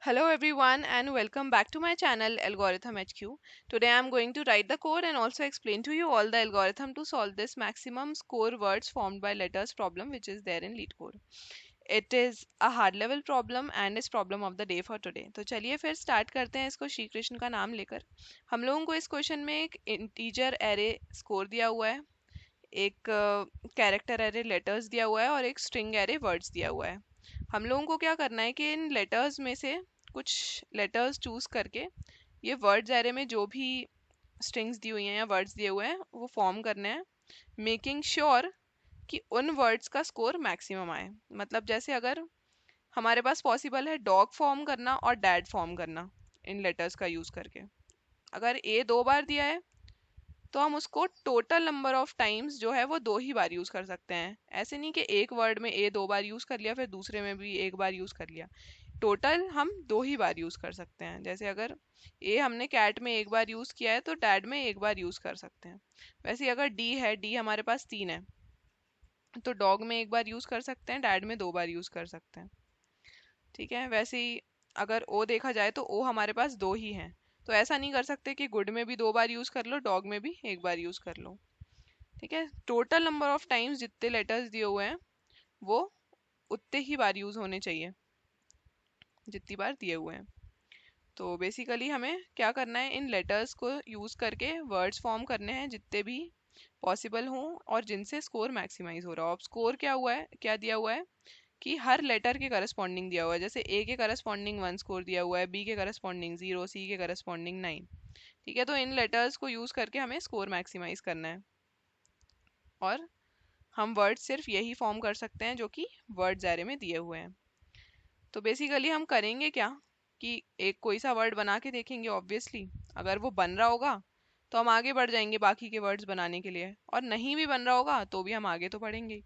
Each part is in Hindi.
Hello everyone and welcome back to my channel Algorithm HQ. Today I am going to write the code and also explain to you all the algorithm to solve this maximum score words formed by letters problem which is there in LeetCode. It is a hard level problem and is problem of the day for today. तो चलिए फिर स्टार्ट करते हैं इसको श्री कृष्ण का नाम लेकर। हम लोगों को इस क्वेश्चन में एक इंटीजर एरे स्कोर दिया हुआ है, एक कैरेक्टर एरे लेटर्स दिया हुआ है और एक स्ट्रिंग एरे वर्ड्स दिया हुआ है। हम लोगों को क्या करना है कि इन लेटर्स में से कुछ लेटर्स चूज करके ये वर्ड्स एरे में जो भी स्ट्रिंग्स दी हुई हैं या वर्ड्स दिए हुए हैं वो फॉर्म करने हैं, मेकिंग श्योर कि उन वर्ड्स का स्कोर मैक्सिमम आए। मतलब जैसे अगर हमारे पास पॉसिबल है डॉग फॉर्म करना और डैड फॉर्म करना इन लेटर्स का यूज करके, अगर ए 2 बार दिया है तो हम उसको टोटल नंबर ऑफ टाइम्स जो है वो 2 ही बार यूज कर सकते हैं। ऐसे नहीं कि एक वर्ड में ए 2 बार यूज कर लिया फिर दूसरे में भी एक बार यूज कर लिया। टोटल हम 2 ही बार यूज कर सकते हैं। जैसे अगर ए हमने कैट में एक बार यूज किया है तो डैड में एक बार यूज कर सकते हैं। वैसे ही अगर डी है, डी हमारे पास 3 है तो डॉग में एक बार यूज कर सकते हैं, डैड में 2 बार यूज कर सकते हैं। ठीक है, वैसे ही अगर ओ देखा जाए तो ओ हमारे पास 2 ही हैं, तो ऐसा नहीं कर सकते कि गुड में भी 2 बार यूज कर लो, डॉग में भी एक बार यूज कर लो। ठीक है, टोटल नंबर ऑफ टाइम्स जितने लेटर्स दिए हुए हैं वो उतने ही बार यूज होने चाहिए जितनी बार दिए हुए हैं। तो बेसिकली हमें क्या करना है, इन लेटर्स को यूज करके वर्ड्स फॉर्म करने हैं जितने भी पॉसिबल हों और जिनसे स्कोर मैक्सिमाइज हो रहा हो। अब स्कोर क्या हुआ है, क्या दिया हुआ है कि हर लेटर के करस्पॉन्डिंग दिया हुआ है। जैसे ए के करस्पॉन्डिंग 1 स्कोर दिया हुआ है, बी के करस्पॉन्डिंग 0, सी के करस्पॉन्डिंग 9। ठीक है, तो इन लेटर्स को यूज करके हमें स्कोर मैक्सिमाइज करना है और हम वर्ड सिर्फ यही फॉर्म कर सकते हैं जो कि वर्ड्स एरे में दिए हुए हैं। तो बेसिकली हम करेंगे क्या कि एक कोई सा वर्ड बना के देखेंगे। ऑब्वियसली अगर वो बन रहा होगा तो हम आगे बढ़ जाएंगे बाकी के वर्ड्स बनाने के लिए, और नहीं भी बन रहा होगा तो भी हम आगे तो बढ़ेंगे।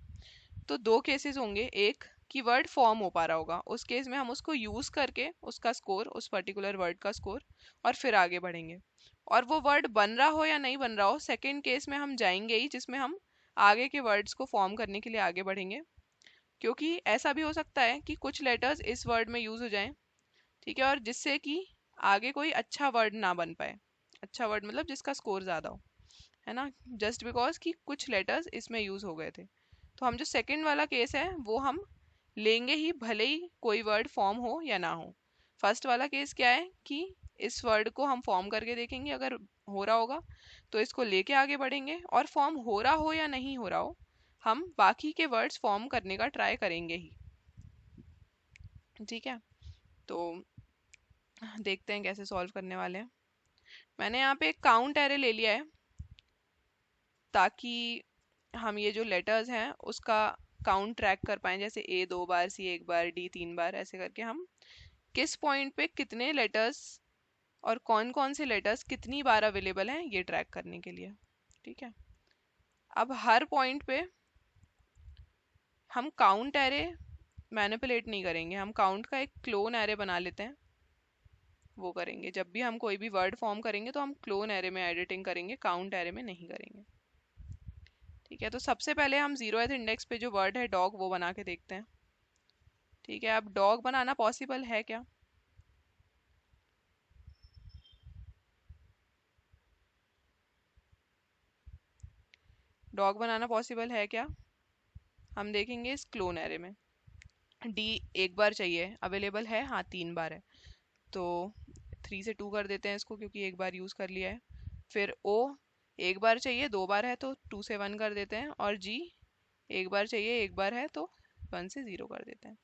तो 2 केसेस होंगे, एक कि वर्ड फॉर्म हो पा रहा होगा, उस केस में हम उसको यूज करके उसका स्कोर, उस पर्टिकुलर वर्ड का स्कोर, और फिर आगे बढ़ेंगे। और वो वर्ड बन रहा हो या नहीं बन रहा हो, सेकेंड केस में हम जाएंगे ही जिसमें हम आगे के वर्ड्स को फॉर्म करने के लिए आगे बढ़ेंगे। क्योंकि ऐसा भी हो सकता है कि कुछ लेटर्स इस वर्ड में यूज हो जाएं, ठीक है, और जिससे कि आगे कोई अच्छा वर्ड ना बन पाए। अच्छा वर्ड मतलब जिसका स्कोर ज़्यादा हो, है ना, जस्ट बिकॉज कि कुछ लेटर्स इसमें यूज हो गए थे। तो हम जो सेकंड वाला केस है वो हम लेंगे ही, भले ही कोई वर्ड फॉर्म हो या ना हो। फर्स्ट वाला केस क्या है कि इस वर्ड को हम फॉर्म करके देखेंगे, अगर हो रहा होगा तो इसको लेके आगे बढ़ेंगे, और फॉर्म हो रहा हो या नहीं हो रहा हो हम बाकी के वर्ड्स फॉर्म करने का ट्राई करेंगे ही। ठीक है, तो देखते हैं कैसे सॉल्व करने वाले हैं। मैंने यहाँ पे एक काउंट एरे ले लिया है ताकि हम ये जो लेटर्स हैं उसका काउंट ट्रैक कर पाएं। जैसे ए 2 बार, सी 1 बार, डी 3 बार, ऐसे करके हम किस पॉइंट पे कितने लेटर्स और कौन कौन से लेटर्स कितनी बार अवेलेबल हैं ये ट्रैक करने के लिए। ठीक है, अब हर पॉइंट पे हम काउंट एरे मैनिपुलेट नहीं करेंगे, हम काउंट का एक क्लोन एरे बना लेते हैं। वो करेंगे जब भी हम कोई भी वर्ड फॉर्म करेंगे तो हम क्लोन एरे में एडिटिंग करेंगे, काउंट एरे में नहीं करेंगे। ठीक है, तो सबसे पहले हम 0th इंडेक्स पे जो वर्ड है डॉग वो बना के देखते हैं। ठीक है, अब डॉग बनाना पॉसिबल है क्या? डॉग बनाना पॉसिबल है क्या, हम देखेंगे इस क्लोन एरे में। डी 1 बार चाहिए, अवेलेबल है, हाँ 3 बार है, तो 3 से 2 कर देते हैं इसको क्योंकि एक बार यूज़ कर लिया है। फिर ओ 1 बार चाहिए, 2 बार है तो 2 से 1 कर देते हैं, और जी 1 बार चाहिए, 1 बार है तो 1 से 0 कर देते हैं।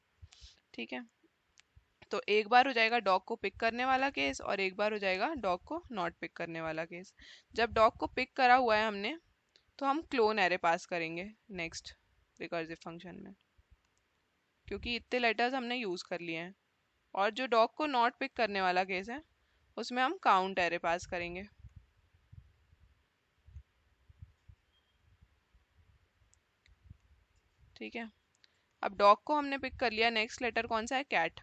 ठीक है, तो 1 बार हो जाएगा डॉग को पिक करने वाला केस और 1 बार हो जाएगा डॉग को नॉट पिक करने वाला केस। जब डॉग को पिक करा हुआ है हमने तो हम क्लोन एरे पास करेंगे नेक्स्ट रिकर्सिव फंक्शन में, क्योंकि इतने लेटर्स हमने यूज कर लिए हैं। और जो डॉग को नॉट पिक करने वाला केस है उसमें हम काउंट एरे पास करेंगे। ठीक है, अब डॉग को हमने पिक कर लिया, नेक्स्ट लेटर कौन सा है, cat,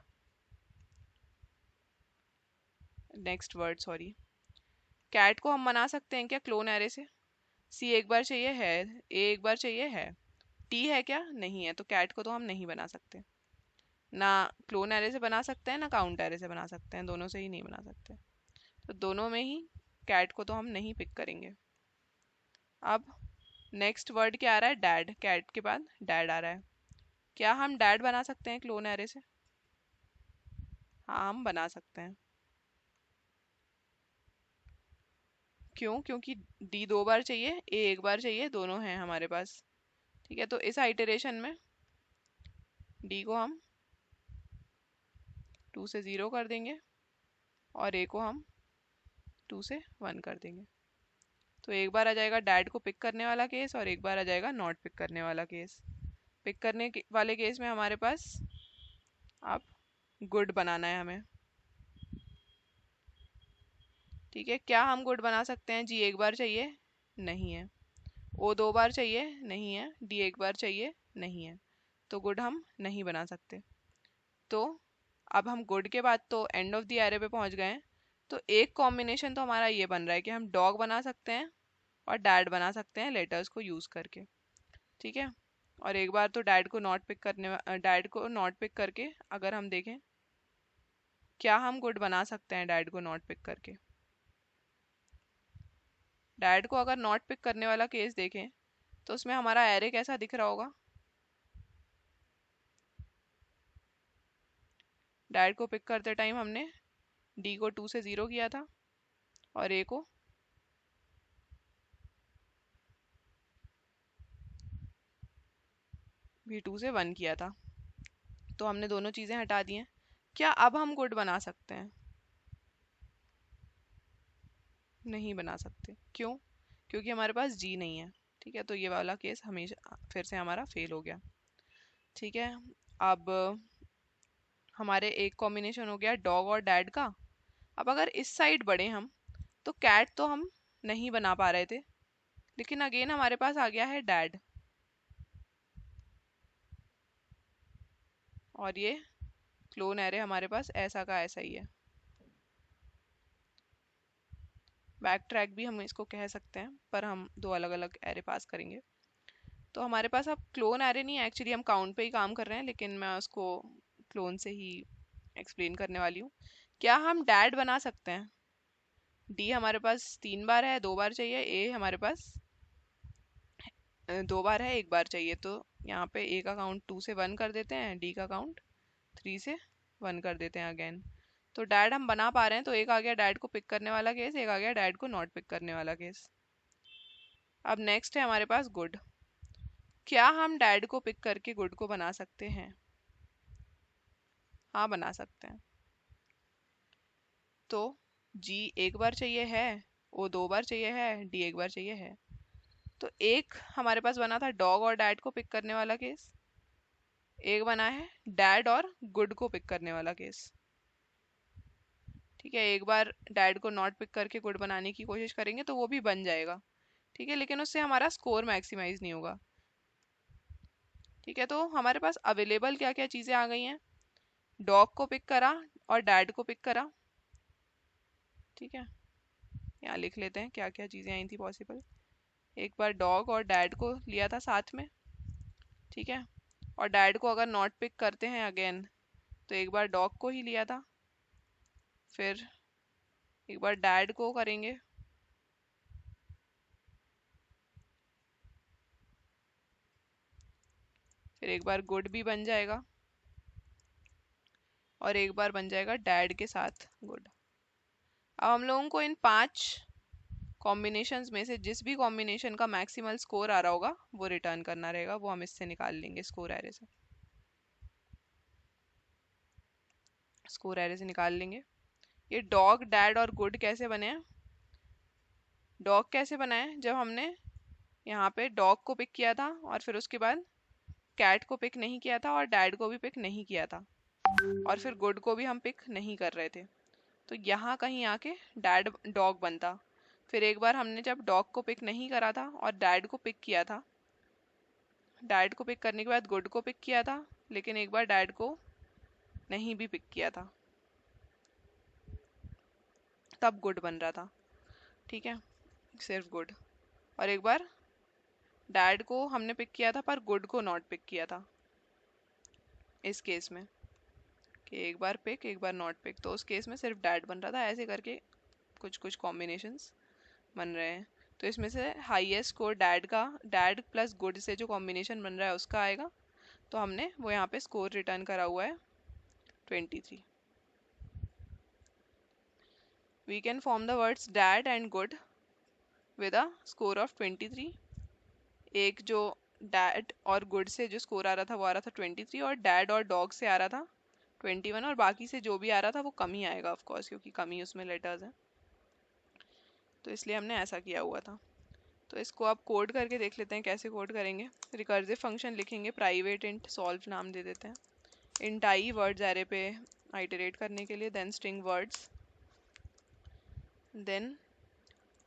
next word sorry. Cat को हम बना सकते हैं क्या क्लोन एरे से? सी 1 बार चाहिए है, ए 1 बार चाहिए है, टी है क्या, नहीं है, तो कैट को तो हम नहीं बना सकते। ना क्लोन एरे से बना सकते हैं ना काउंट एरे से बना सकते हैं, दोनों से ही नहीं बना सकते। तो दोनों में ही कैट को तो हम नहीं पिक करेंगे। अब नेक्स्ट वर्ड क्या आ रहा है, डैड। कैट के बाद डैड आ रहा है। क्या हम डैड बना सकते हैं क्लोन एरे से? हाँ, हम बना सकते हैं। क्यों? क्योंकि डी 2 बार चाहिए, ए 1 बार चाहिए, दोनों हैं हमारे पास। ठीक है, तो इस आइटरेशन में डी को हम 2 से 0 कर देंगे और ए को हम 2 से 1 कर देंगे। तो एक बार आ जाएगा डैड को पिक करने वाला केस और एक बार आ जाएगा नॉट पिक करने वाला केस। पिक करने वाले केस में हमारे पास अब गुड बनाना है हमें। ठीक है, क्या हम गुड बना सकते हैं? जी 1 बार चाहिए, नहीं है। ओ 2 बार चाहिए, नहीं है। डी 1 बार चाहिए, नहीं है। तो गुड हम नहीं बना सकते। तो अब हम गुड के बाद तो एंड ऑफ द एरे पे पहुंच गए हैं। तो एक कॉम्बिनेशन तो हमारा ये बन रहा है कि हम डॉग बना सकते हैं और डैड बना सकते हैं लेटर्स को यूज़ करके। ठीक है, और एक बार तो डैड को नॉट पिक करके अगर हम देखें, क्या हम गुड बना सकते हैं डैड को नॉट पिक करके? डैड को अगर नॉट पिक करने वाला केस देखें तो उसमें हमारा एरे कैसा दिख रहा होगा? डैड को पिक करते टाइम हमने डी को 2 से 0 किया था और ए को भी 2 से 1 किया था। तो हमने दोनों चीज़ें हटा दी हैं। क्या अब हम गुड बना सकते हैं? नहीं बना सकते। क्यों? क्योंकि हमारे पास जी नहीं है। ठीक है, तो ये वाला केस हमेशा फिर से हमारा फेल हो गया। ठीक है, अब हमारे एक कॉम्बिनेशन हो गया डॉग और डैड का। अब अगर इस साइड बढ़े हम, तो कैट तो हम नहीं बना पा रहे थे, लेकिन अगेन हमारे पास आ गया है डैड। और ये क्लोन एरे हमारे पास ऐसा का ऐसा ही है। बैक ट्रैक भी हम इसको कह सकते हैं, पर हम दो अलग अलग एरे पास करेंगे। तो हमारे पास अब क्लोन एरे नहीं है, एक्चुअली हम काउंट पे ही काम कर रहे हैं, लेकिन मैं उसको क्लोन से ही एक्सप्लेन करने वाली हूँ। क्या हम डैड बना सकते हैं? डी हमारे पास 3 बार है, 2 बार चाहिए। ए हमारे पास 2 बार है, 1 बार चाहिए। तो यहाँ पे ए का काउंट 2 से 1 कर देते हैं, डी का काउंट 3 से 1 कर देते हैं अगेन। तो डैड हम बना पा रहे हैं, तो एक आ गया डैड को पिक करने वाला केस, एक आ गया डैड को नॉट पिक करने वाला केस। अब नेक्स्ट है हमारे पास गुड। क्या हम डैड को पिक करके गुड को बना सकते हैं? हाँ, बना सकते हैं। तो जी 1 बार चाहिए है, ओ 2 बार चाहिए है, डी 1 बार चाहिए है। तो एक हमारे पास बना था डॉग और डैड को पिक करने वाला केस, एक बना है डैड और गुड को पिक करने वाला केस। ठीक है, एक बार डैड को नॉट पिक करके गुड बनाने की कोशिश करेंगे तो वो भी बन जाएगा। ठीक है, लेकिन उससे हमारा स्कोर मैक्सिमाइज नहीं होगा। ठीक है, तो हमारे पास अवेलेबल क्या क्या चीज़ें आ गई हैं? डॉग को पिक करा और डैड को पिक करा। ठीक है, यहाँ लिख लेते हैं क्या क्या चीज़ें आई थी पॉसिबल। एक बार डॉग और डैड को लिया था साथ में। ठीक है, और डैड को अगर नॉट पिक करते हैं अगेन, तो एक बार डॉग को ही लिया था, फिर एक बार डैड को करेंगे, फिर एक बार गुड भी बन जाएगा और एक बार बन जाएगा डैड के साथ गुड। अब हम लोगों को इन 5 कॉम्बिनेशंस में से जिस भी कॉम्बिनेशन का मैक्सिमल स्कोर आ रहा होगा वो रिटर्न करना रहेगा, वो हम इससे निकाल लेंगे, स्कोर एरे से। स्कोर एरे से निकाल लेंगे। ये डॉग डैड और गुड कैसे बने हैं? डॉग कैसे बना है? जब हमने यहाँ पे डॉग को पिक किया था और फिर उसके बाद कैट को पिक नहीं किया था और डैड को भी पिक नहीं किया था और फिर गुड को भी हम पिक नहीं कर रहे थे, तो यहाँ कहीं आके डैड डॉग बनता। फिर एक बार हमने जब डॉग को पिक नहीं करा था और डैड को पिक किया था, डैड को पिक करने के बाद गुड को पिक किया था, लेकिन एक बार डैड को नहीं भी पिक किया था, तब गुड बन रहा था। ठीक है, सिर्फ गुड। और एक बार डैड को हमने पिक किया था पर गुड को नॉट पिक किया था इस केस में। कि एक बार पिक एक बार नॉट पिक, तो उस केस में सिर्फ डैड बन रहा था। ऐसे करके कुछ कुछ कॉम्बिनेशंस बन रहे हैं। तो इसमें से हाईएस्ट स्कोर डैड का, डैड प्लस गुड से जो कॉम्बिनेशन बन रहा है उसका आएगा। तो हमने वो यहाँ पे स्कोर रिटर्न करा हुआ है 23। We can form the words dad and good with a score of 23। एक जो डैड और गुड से जो स्कोर आ रहा था वो आ रहा था 23, और डैड और डॉग से आ रहा था 21, और बाकी से जो भी आ रहा था वो कम ही आएगा ऑफ कोर्स, क्योंकि कम ही उसमें लेटर्स हैं, तो इसलिए हमने ऐसा किया हुआ था। तो इसको आप कोड करके देख लेते हैं कैसे कोड करेंगे। रिकर्सिव फंक्शन लिखेंगे, प्राइवेट इंट सॉल्व नाम दे देते हैं, इंट आई वर्ड्स एरे पे आइटरेट करने के लिए, then string words, then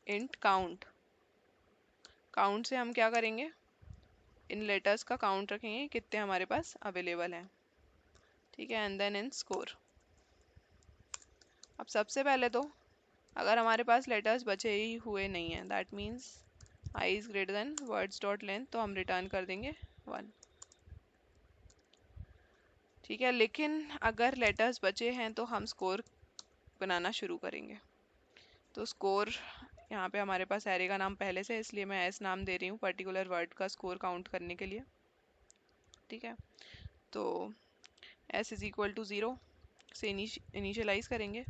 int count. Count से हम क्या करेंगे, इन लेटर्स का काउंट रखेंगे कितने हमारे पास अवेलेबल हैं, ठीक है, एंड देन इन स्कोर। अब सबसे पहले तो अगर हमारे पास लेटर्स बचे ही हुए नहीं हैं, that means I is greater than words dot length, तो हम रिटर्न कर देंगे 1, ठीक है। लेकिन अगर लेटर्स बचे हैं तो हम स्कोर बनाना शुरू करेंगे। तो स्कोर यहाँ पे हमारे पास एरे का नाम पहले से, इसलिए मैं एस नाम दे रही हूँ पर्टिकुलर वर्ड का स्कोर काउंट करने के लिए, ठीक है। तो एस इज इक्वल टू 0 से इनिशियलाइज करेंगे।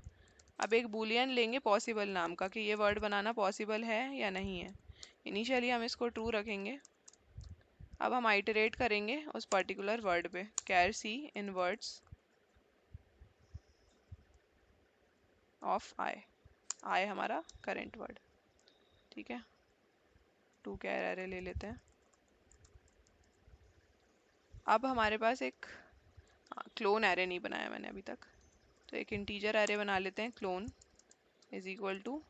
अब एक बूलियन लेंगे पॉसिबल नाम का, कि ये वर्ड बनाना पॉसिबल है या नहीं है। इनिशियली हम इसको ट्रू रखेंगे। अब हम आइटरेट करेंगे उस पर्टिकुलर वर्ड पे, कैर सी इन वर्ड्स ऑफ आई, आई हमारा करेंट वर्ड, ठीक है। 2 कैर एरे ले लेते हैं। अब हमारे पास एक क्लोन एरे नहीं बनाया मैंने अभी तक, तो एक इंटीजर एरे बना लेते हैं, clone is equal to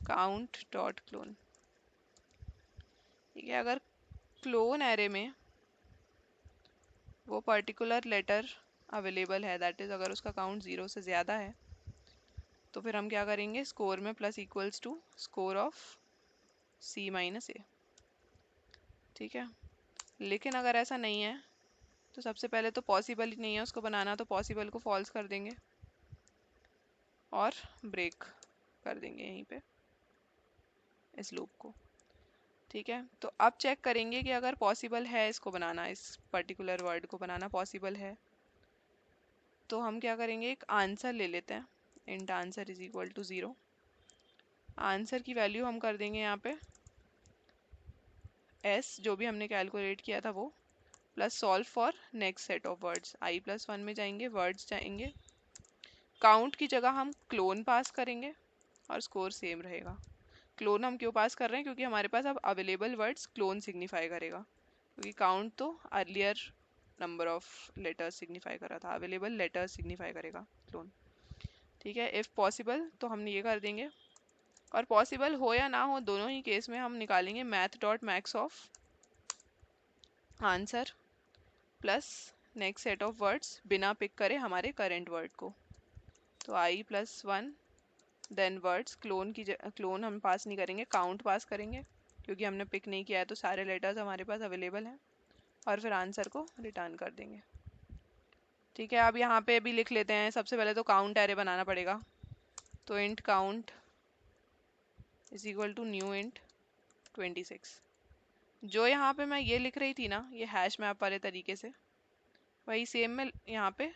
count dot clone, ठीक है। अगर क्लोन एरे में वो पर्टिकुलर लेटर अवेलेबल है, दैट इज़ अगर उसका काउंट 0 से ज़्यादा है, तो फिर हम क्या करेंगे, स्कोर में plus equals to score of C minus A, ठीक है। लेकिन अगर ऐसा नहीं है तो सबसे पहले तो पॉसिबल ही नहीं है उसको बनाना, तो पॉसिबल को फॉल्स कर देंगे और ब्रेक कर देंगे यहीं पे इस लूप को, ठीक है। तो अब चेक करेंगे कि अगर पॉसिबल है इसको बनाना, इस पर्टिकुलर वर्ड को बनाना पॉसिबल है, तो हम क्या करेंगे, एक आंसर ले लेते हैं, int answer is equal to 0। Answer की वैल्यू हम कर देंगे यहाँ पे एस, जो भी हमने कैलकुलेट किया था वो, plus solve for next set of words, I plus 1 में जाएंगे, वर्ड्स जाएंगे, काउंट की जगह हम क्लोन पास करेंगे और स्कोर सेम रहेगा। क्लोन हम क्यों पास कर रहे हैं, क्योंकि हमारे पास अब अवेलेबल वर्ड्स क्लोन सिग्निफाई करेगा, क्योंकि काउंट तो earlier number of letters signify कर रहा था, अवेलेबल लेटर्स सिग्निफाई करेगा क्लोन, ठीक है। इफ़ पॉसिबल तो हम ये कर देंगे, और पॉसिबल हो या ना हो दोनों ही केस में हम निकालेंगे math dot max of answer plus next set of words बिना पिक करे हमारे करेंट वर्ड को। तो आई प्लस 1 देन वर्ड्स, क्लोन हम पास नहीं करेंगे, काउंट पास करेंगे, क्योंकि हमने पिक नहीं किया है तो सारे लेटर्स हमारे पास अवेलेबल हैं, और फिर आंसर को रिटर्न कर देंगे, ठीक है। अब यहाँ पे भी लिख लेते हैं, सबसे पहले तो काउंट एरे बनाना पड़ेगा, तो int count is equal to new int 26। जो यहाँ पे मैं ये लिख रही थी ना, ये हैश मैप वाले तरीके से, वही सेम मैं यहाँ पे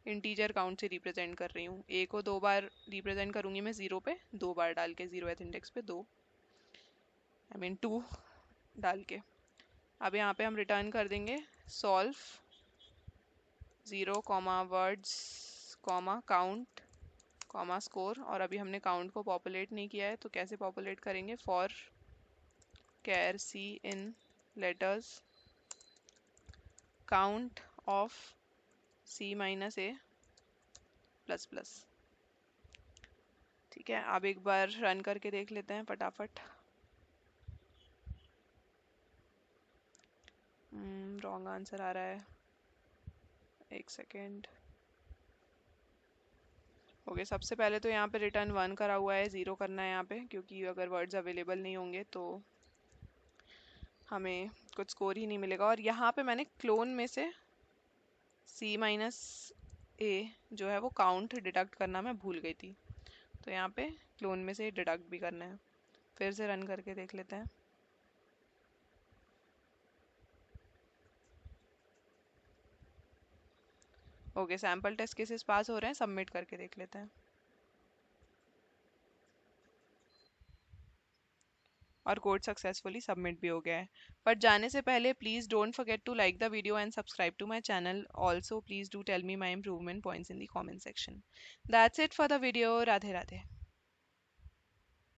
इंटीजर काउंट से रिप्रेजेंट कर रही हूँ। ए को 2 बार रिप्रेजेंट करूँगी मैं 0 पे, 2 बार डाल के, 0th इंडेक्स पे 2, आई मीन 2 डाल के। अब यहाँ पे हम रिटर्न कर देंगे solve 0 comma words comma count comma score, और अभी हमने काउंट को पॉपुलेट नहीं किया है तो कैसे पॉपुलेट करेंगे, for char C in letters count of C minus A plus plus, ठीक है। अब एक बार रन करके देख लेते हैं फटाफट। रॉन्ग आंसर आ रहा है, एक सेकेंड। ओके, सबसे पहले तो यहाँ पे रिटर्न 1 करा हुआ है, 0 करना है यहाँ पे, क्योंकि अगर वर्ड्स अवेलेबल नहीं होंगे तो हमें कुछ स्कोर ही नहीं मिलेगा। और यहाँ पे मैंने क्लोन में से सी माइनस ए जो है वो काउंट डिडक्ट करना मैं भूल गई थी, तो यहाँ पे क्लोन में से डिडक्ट भी करना है। फिर से रन करके देख लेते हैं। Okay, sample test cases pass हो रहे हैं, सबमिट करके देख लेते हैं। और कोड सक्सेसफुली सबमिट भी हो गया है। बट जाने से पहले please don't forget to like the video and subscribe to my channel. Also please do tell me my improvement points in the comment section. That's it for the video. Radhe Radhe.